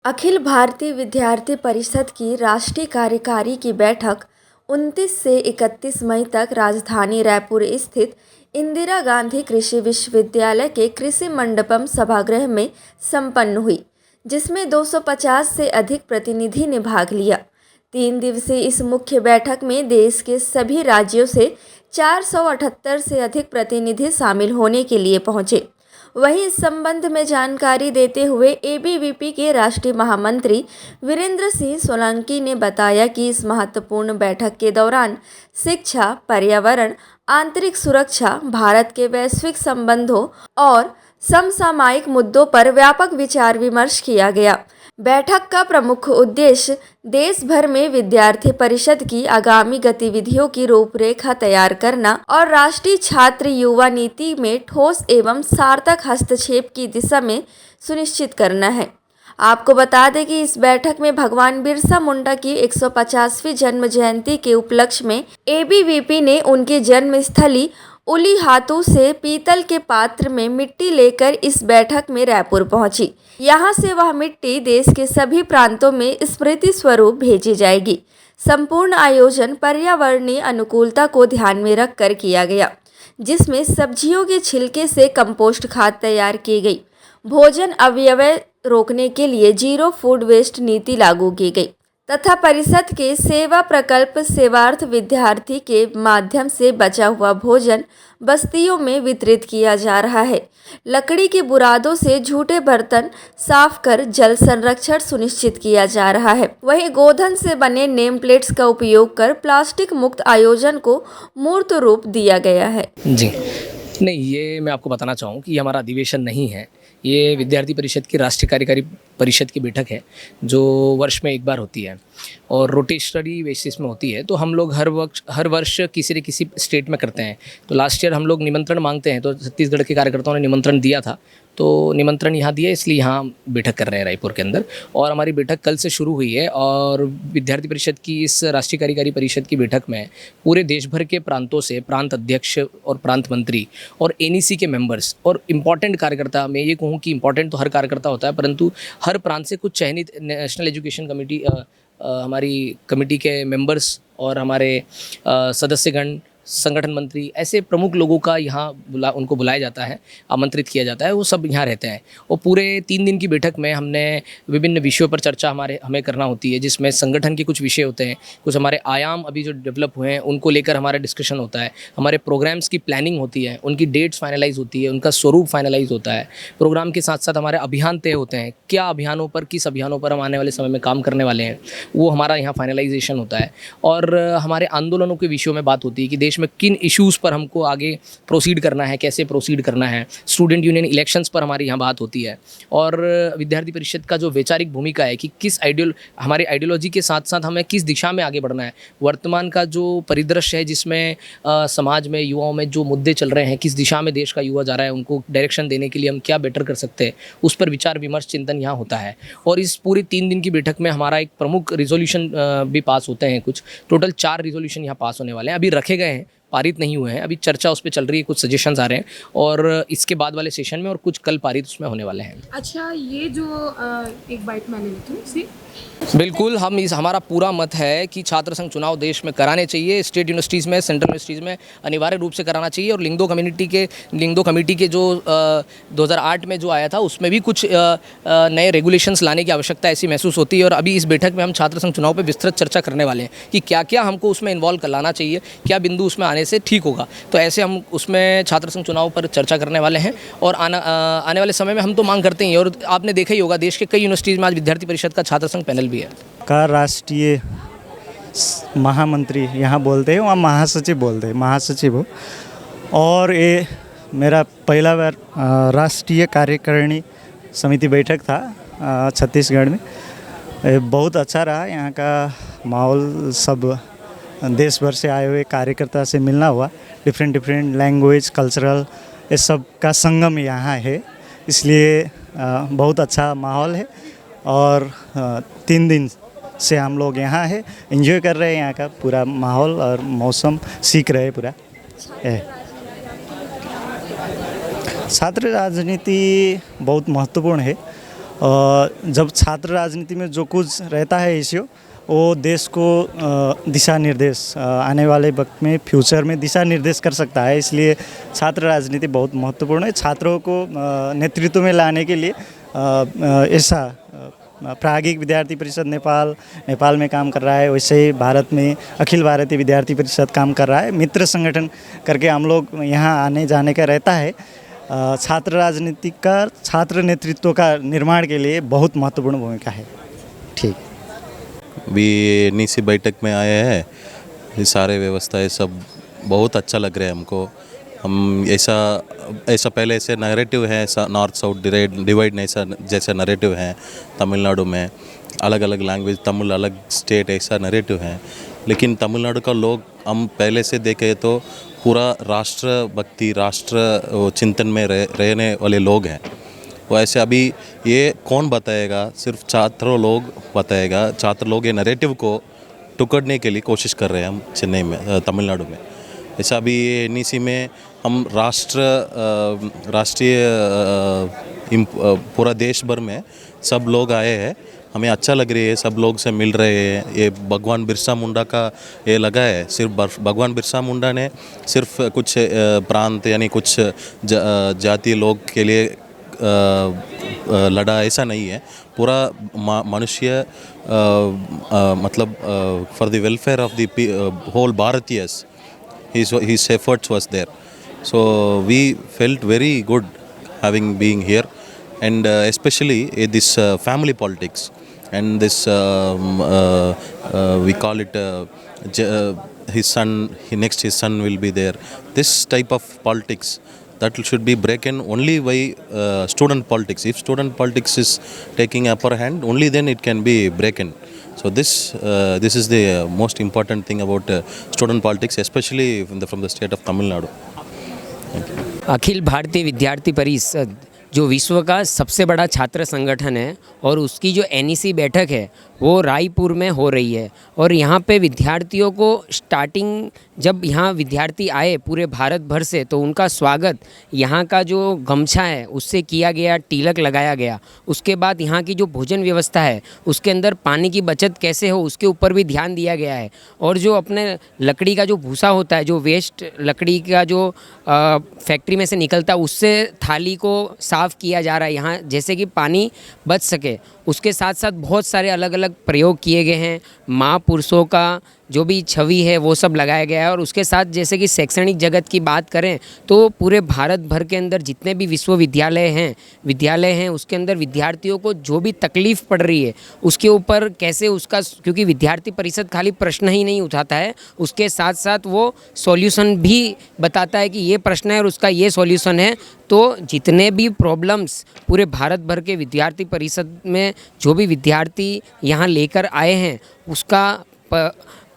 अखिल भारतीय विद्यार्थी परिषद की राष्ट्रीय कार्यकारी की बैठक 29 से 31 मई तक राजधानी रायपुर स्थित इंदिरा गांधी कृषि विश्वविद्यालय के कृषि मंडपम सभागृह में संपन्न हुई, जिसमें 250 से अधिक प्रतिनिधि ने भाग लिया। 3 दिवसीय इस मुख्य बैठक में देश के सभी राज्यों से 478 से अधिक प्रतिनिधि शामिल होने के लिए पहुंचे। वहीं इस संबंध में जानकारी देते हुए एबीवीपी के राष्ट्रीय महामंत्री वीरेंद्र सिंह सोलंकी ने बताया कि इस महत्वपूर्ण बैठक के दौरान शिक्षा, पर्यावरण, आंतरिक सुरक्षा, भारत के वैश्विक संबंधों और समसामयिक मुद्दों पर व्यापक विचार विमर्श किया गया। बैठक का प्रमुख उद्देश्य देश भर में विद्यार्थी परिषद की आगामी गतिविधियों की रूपरेखा तैयार करना और राष्ट्रीय छात्र युवा नीति में ठोस एवं सार्थक हस्तक्षेप की दिशा में सुनिश्चित करना है। आपको बता दें कि इस बैठक में भगवान बिरसा मुंडा की 150वीं जन्म जयंती के उपलक्ष्य में एबीवीपी ने उनकी जन्मस्थली उलीहातू से पीतल के पात्र में मिट्टी लेकर इस बैठक में रायपुर पहुंची। यहां से वह मिट्टी देश के सभी प्रांतों में स्मृति स्वरूप भेजी जाएगी। संपूर्ण आयोजन पर्यावरणीय अनुकूलता को ध्यान में रखकर किया गया, जिसमें सब्जियों के छिलके से कंपोस्ट खाद तैयार की गई। भोजन अपव्यय रोकने के लिए जीरो फूड वेस्ट नीति लागू की गई तथा परिषद के सेवा प्रकल्प सेवार्थ विद्यार्थी के माध्यम से बचा हुआ भोजन बस्तियों में वितरित किया जा रहा है। लकड़ी के बुरादों से झूठे बर्तन साफ कर जल संरक्षण सुनिश्चित किया जा रहा है। वहीं गोधन से बने नेम प्लेट्स का उपयोग कर प्लास्टिक मुक्त आयोजन को मूर्त रूप दिया गया है। जी नहीं, ये मैं आपको बताना चाहूँ कि ये हमारा अधिवेशन नहीं है। ये विद्यार्थी परिषद की राष्ट्रीय कार्यकारी परिषद की बैठक है जो वर्ष में एक बार होती है और रोटेशनरी बेसिस में होती है। तो हम लोग हर वर्ष किसी न किसी स्टेट में करते हैं। तो लास्ट ईयर हम लोग निमंत्रण मांगते हैं, तो छत्तीसगढ़ के कार्यकर्ताओं ने निमंत्रण दिया था, तो निमंत्रण यहाँ दिया, इसलिए यहाँ बैठक कर रहे हैं रायपुर के अंदर। और हमारी बैठक कल से शुरू हुई है और विद्यार्थी परिषद की इस राष्ट्रीय कार्यकारी परिषद की बैठक में पूरे देश भर के प्रांतों से प्रांत अध्यक्ष और प्रांत मंत्री और एनईसी के मेंबर्स और इम्पॉर्टेंट कार्यकर्ता, मैं ये कहूँ कि इम्पॉर्टेंट तो हर कार्यकर्ता होता है, परंतु हर प्रांत से कुछ चयनित नेशनल एजुकेशन कमेटी हमारी कमेटी के मेंबर्स और हमारे सदस्यगण, संगठन मंत्री, ऐसे प्रमुख लोगों का यहाँ उनको बुलाया जाता है, आमंत्रित किया जाता है। वो सब यहाँ रहते हैं और पूरे 3 दिन की बैठक में हमने विभिन्न विषयों पर चर्चा हमें करना होती है, जिसमें संगठन के कुछ विषय होते हैं, कुछ हमारे आयाम अभी जो डेवलप हुए हैं उनको लेकर हमारा डिस्कशन होता है, हमारे प्रोग्राम्स की प्लानिंग होती है, उनकी डेट्स फाइनलाइज होती है, उनका स्वरूप फाइनलाइज होता है। प्रोग्राम के साथ साथ हमारे अभियान तय होते हैं, क्या अभियानों पर, किस अभियानों पर हम आने वाले समय में काम करने वाले हैं, वो हमारा यहाँ फाइनलाइजेशन होता है। और हमारे आंदोलनों के विषयों में बात होती है कि देश में किन इश्यूज़ पर हमको आगे प्रोसीड करना है, कैसे प्रोसीड करना है। स्टूडेंट यूनियन इलेक्शंस पर हमारी यहाँ बात होती है। और विद्यार्थी परिषद का जो वैचारिक भूमिका है कि किस हमारे आइडियोलॉजी के साथ साथ हमें किस दिशा में आगे बढ़ना है, वर्तमान का जो परिदृश्य है जिसमें समाज में युवाओं में जो मुद्दे चल रहे हैं, किस दिशा में देश का युवा जा रहा है, उनको डायरेक्शन देने के लिए हम क्या बेटर कर सकते हैं, उस पर विचार विमर्श चिंतन यहाँ होता है। और इस पूरी 3 दिन की बैठक में हमारा एक प्रमुख रिजोल्यूशन भी पास होते हैं। कुछ टोटल 4 रिजोल्यूशन यहाँ पास होने वाले हैं, अभी रखे गए हैं, पारित नहीं हुए हैं, अभी चर्चा उस पर चल रही है, कुछ सजेशंस आ रहे हैं और इसके बाद वाले सेशन में और कुछ कल पारित उसमें होने वाले हैं। अच्छा, ये जो एक बाइट मैंने लिखी थी, बिल्कुल हमारा पूरा मत है कि छात्र संघ चुनाव देश में कराने चाहिए, स्टेट यूनिवर्सिटीज़ में, सेंट्रल यूनिवर्सिटीज़ में अनिवार्य रूप से कराना चाहिए। और लिंगदो कमेटी के जो 2008 में जो आया था उसमें भी कुछ नए रेगुलेशंस लाने की आवश्यकता ऐसी महसूस होती है। और अभी इस बैठक में हम छात्र संघ चुनाव पर विस्तृत चर्चा करने वाले हैं कि क्या क्या हमको उसमें इन्वॉल्व लाना चाहिए, क्या बिंदु उसमें आने से ठीक होगा। तो ऐसे हम उसमें छात्र संघ चुनाव पर चर्चा करने वाले हैं और आने वाले समय में हम तो मांग करते हैं। और आपने देखा ही होगा देश के कई यूनिवर्सिटीज़ में आज विद्यार्थी परिषद का छात्र संघ पैनल भी है। का राष्ट्रीय महामंत्री यहाँ बोलते हैं, वहाँ महासचिव बोलते हैं, महासचिव हो। और ये मेरा पहला बार राष्ट्रीय कार्यकारिणी समिति बैठक था छत्तीसगढ़ में। बहुत अच्छा रहा, यहाँ का माहौल, सब देश भर से आए हुए कार्यकर्ता से मिलना हुआ, डिफरेंट लैंग्वेज, कल्चरल, ये सब का संगम यहाँ है, इसलिए बहुत अच्छा माहौल है। और 3 दिन से हम लोग यहाँ है, एंजॉय कर रहे हैं यहाँ का पूरा माहौल और मौसम, सीख रहे हैं पूरा। छात्र राजनीति बहुत महत्वपूर्ण है जब छात्र राजनीति में जो कुछ रहता है इश्यू, वो देश को दिशा निर्देश आने वाले वक्त में फ्यूचर में दिशा निर्देश कर सकता है। इसलिए छात्र राजनीति बहुत महत्वपूर्ण है। छात्रों को नेतृत्व में लाने के लिए ऐसा प्राज्ञिक विद्यार्थी परिषद नेपाल में काम कर रहा है, वैसे ही भारत में अखिल भारतीय विद्यार्थी परिषद काम कर रहा है। मित्र संगठन करके हम लोग यहाँ आने जाने का रहता है। छात्र राजनीति का छात्र नेतृत्व का निर्माण के लिए बहुत महत्वपूर्ण भूमिका है। ठीक, भी एनईसी बैठक में आए हैं, ये सारे व्यवस्थाएं सब बहुत अच्छा लग रहा है हमको। हम ऐसा पहले से नैरेटिव है, नॉर्थ साउथ डिवाइड ऐसा जैसा नैरेटिव है तमिलनाडु में, अलग अलग लैंग्वेज, तमिल अलग स्टेट, ऐसा नैरेटिव है। लेकिन तमिलनाडु का लोग हम पहले से देखें तो पूरा राष्ट्र भक्ति, राष्ट्र चिंतन में रहने वाले लोग हैं। वैसे अभी ये कौन बताएगा, सिर्फ छात्र लोग बताएगा। छात्र लोग ये नैरेटिव को टुकड़ने के लिए कोशिश कर रहे हैं हम चेन्नई में, तमिलनाडु में। ऐसा अभी ये एनईसी में हम राष्ट्रीय पूरा देश भर में सब लोग आए हैं, हमें अच्छा लग रही है, सब लोग से मिल रहे हैं। ये भगवान बिरसा मुंडा का ये लगा है, सिर्फ भगवान बिरसा मुंडा ने सिर्फ कुछ प्रांत यानी कुछ जातीय लोग के लिए लड़ा, ऐसा नहीं है। पूरा मनुष्य मतलब for the welfare of the whole भारतीयस, his efforts was there. So we felt very good having being here, and especially this family politics and this we call it his son will be there. This type of politics that should be broken only by student politics. If student politics is taking upper hand, only then it can be broken. So this is the most important thing about student politics, especially from the state of Tamil Nadu. Akhil Bharatiya विद्यार्थी परिषद जो विश्व का सबसे बड़ा छात्र संगठन है, और उसकी जो एनईसी बैठक है वो रायपुर में हो रही है। और यहाँ पे विद्यार्थियों को स्टार्टिंग जब यहाँ विद्यार्थी आए पूरे भारत भर से, तो उनका स्वागत यहाँ का जो गमछा है उससे किया गया, तिलक लगाया गया। उसके बाद यहाँ की जो भोजन व्यवस्था है उसके अंदर पानी की बचत कैसे हो उसके ऊपर भी ध्यान दिया गया है। और जो अपने लकड़ी का जो भूसा होता है, जो वेस्ट लकड़ी का जो फैक्ट्री में से निकलता है, उससे थाली को साफ़ किया जा रहा है यहाँ, जैसे कि पानी बच सके। उसके साथ साथ बहुत सारे अलग अलग प्रयोग किए गए हैं। महापुरुषों का जो भी छवि है वो सब लगाया गया है। और उसके साथ जैसे कि शैक्षणिक जगत की बात करें तो पूरे भारत भर के अंदर जितने भी विद्यालय हैं उसके अंदर विद्यार्थियों को जो भी तकलीफ़ पड़ रही है उसके ऊपर कैसे उसका, क्योंकि विद्यार्थी परिषद खाली प्रश्न ही नहीं उठाता है, उसके साथ साथ वो सॉल्यूशन भी बताता है कि ये प्रश्न है और उसका ये सॉल्यूशन है। तो जितने भी प्रॉब्लम्स पूरे भारत भर के विद्यार्थी परिषद में जो भी विद्यार्थी यहाँ लेकर आए हैं उसका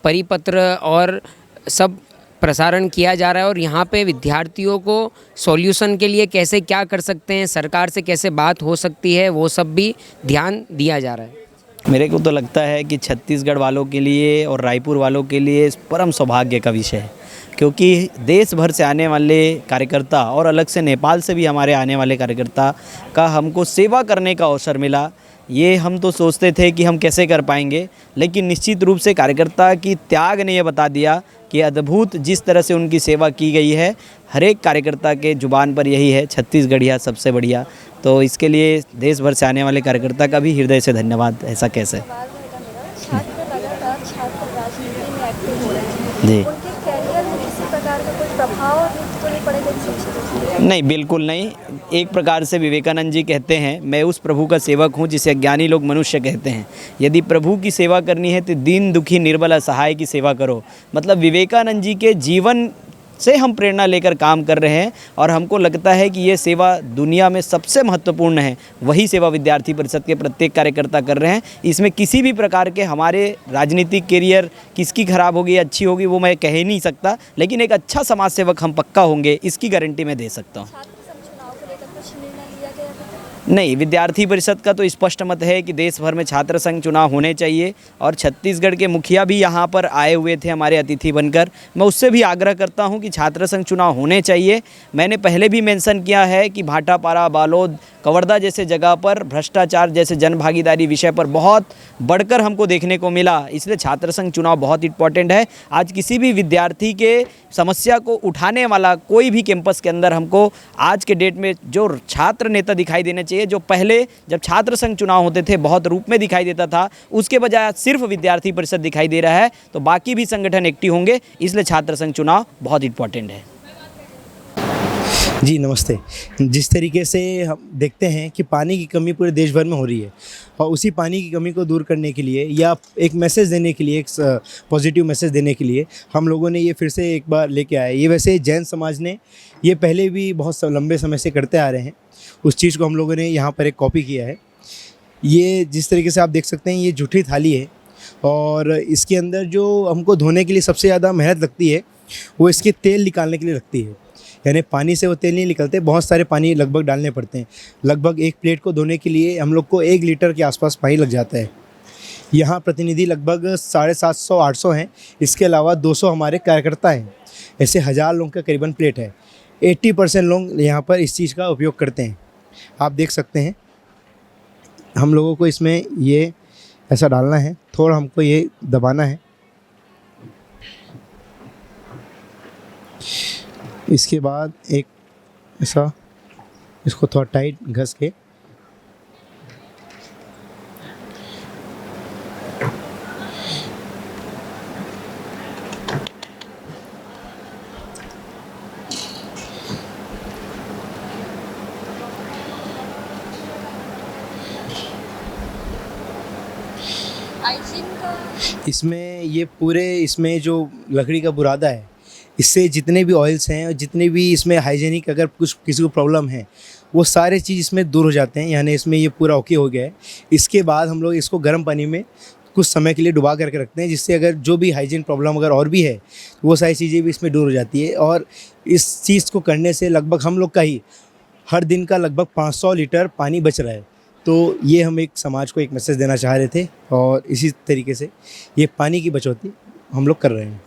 परिपत्र और सब प्रसारण किया जा रहा है। और यहाँ पे विद्यार्थियों को सॉल्यूशन के लिए कैसे क्या कर सकते हैं, सरकार से कैसे बात हो सकती है, वो सब भी ध्यान दिया जा रहा है। मेरे को तो लगता है कि छत्तीसगढ़ वालों के लिए और रायपुर वालों के लिए परम सौभाग्य का विषय है, क्योंकि देश भर से आने वाले कार्यकर्ता और अलग से नेपाल से भी हमारे आने वाले कार्यकर्ता का हमको सेवा करने का अवसर मिला। ये हम तो सोचते थे कि हम कैसे कर पाएंगे, लेकिन निश्चित रूप से कार्यकर्ता की त्याग ने यह बता दिया कि अद्भुत जिस तरह से उनकी सेवा की गई है, हर एक कार्यकर्ता के जुबान पर यही है, छत्तीसगढ़िया सबसे बढ़िया। तो इसके लिए देश भर से आने वाले कार्यकर्ता का भी हृदय से धन्यवाद। ऐसा कैसे जी, नहीं, बिल्कुल नहीं। एक प्रकार से विवेकानंद जी कहते हैं, मैं उस प्रभु का सेवक हूँ जिसे ज्ञानी लोग मनुष्य कहते हैं। यदि प्रभु की सेवा करनी है तो दीन दुखी निर्बल असहाय की सेवा करो। मतलब विवेकानंद जी के जीवन से हम प्रेरणा लेकर काम कर रहे हैं, और हमको लगता है कि ये सेवा दुनिया में सबसे महत्वपूर्ण है। वही सेवा विद्यार्थी परिषद के प्रत्येक कार्यकर्ता कर रहे हैं। इसमें किसी भी प्रकार के हमारे राजनीतिक करियर किसकी खराब होगी अच्छी होगी वो मैं कह ही नहीं सकता, लेकिन एक अच्छा समाज सेवक हम पक्का होंगे, इसकी गारंटी मैं दे सकता हूँ। नहीं, विद्यार्थी परिषद का तो स्पष्ट मत है कि देश भर में छात्र संघ चुनाव होने चाहिए और छत्तीसगढ़ के मुखिया भी यहाँ पर आए हुए थे हमारे अतिथि बनकर। मैं उससे भी आग्रह करता हूँ कि छात्र संघ चुनाव होने चाहिए। मैंने पहले भी मेंशन किया है कि भाटापारा, बालोद, कवर्धा जैसे जगह पर भ्रष्टाचार जैसे जन भागीदारी विषय पर बहुत बढ़कर हमको देखने को मिला, इसलिए छात्र संघ चुनाव बहुत इंपॉर्टेंट है। आज किसी भी विद्यार्थी के समस्या को उठाने वाला कोई भी कैंपस के अंदर हमको आज के डेट में जो छात्र नेता दिखाई देने चाहिए, जो पहले जब छात्र संघ चुनाव होते थे बहुत रूप में दिखाई देता था, उसके बजाय आज सिर्फ विद्यार्थी परिषद दिखाई दे रहा है। तो बाकी भी संगठन एक्टिव होंगे, इसलिए छात्र संघ चुनाव बहुत इंपॉर्टेंट है। जी नमस्ते। जिस तरीके से हम देखते हैं कि पानी की कमी पूरे देश भर में हो रही है और उसी पानी की कमी को दूर करने के लिए या एक मैसेज देने के लिए, एक पॉजिटिव मैसेज देने के लिए हम लोगों ने ये फिर से एक बार लेके आए। ये वैसे जैन समाज ने ये पहले भी बहुत लंबे समय से करते आ रहे हैं, उस चीज़ को हम लोगों ने यहाँ पर एक कॉपी किया है। ये जिस तरीके से आप देख सकते हैं, ये जूठी थाली है और इसके अंदर जो हमको धोने के लिए सबसे ज़्यादा मेहनत लगती है वो इसके तेल निकालने के लिए लगती है। यानी पानी से वो तेल नहीं निकलते, बहुत सारे पानी लगभग डालने पड़ते हैं। लगभग एक प्लेट को धोने के लिए हम लोग को 1 लीटर के आसपास पानी लग जाता है। यहाँ प्रतिनिधि लगभग 750-800 हैं, इसके अलावा 200 हमारे कार्यकर्ता हैं। ऐसे 1000 लोगों का करीबन प्लेट है। 80% लोग यहाँ पर इस चीज़ का उपयोग करते हैं। आप देख सकते हैं, हम लोगों को इसमें ये ऐसा डालना है, थोड़ा हमको ये दबाना है। इसके बाद एक ऐसा इसको थोड़ा टाइट घस के इसमें ये पूरे इसमें जो लकड़ी का बुरादा है, इससे जितने भी ऑयल्स हैं और जितने भी इसमें हाइजीनिक अगर कुछ किसी को प्रॉब्लम है वो सारे चीज़ इसमें दूर हो जाते हैं। यानी इसमें ये पूरा ओके हो गया है। इसके बाद हम लोग इसको गर्म पानी में कुछ समय के लिए डुबा करके रखते हैं, जिससे अगर जो भी हाइजीन प्रॉब्लम अगर और भी है तो वो सारी चीज़ें भी इसमें दूर हो जाती है। और इस चीज़ को करने से लगभग हम लोग का ही हर दिन का लगभग 500 लीटर पानी बच रहा है। तो ये हम एक समाज को एक मैसेज देना चाह रहे थे और इसी तरीके से ये पानी की बचौती हम लोग कर रहे हैं।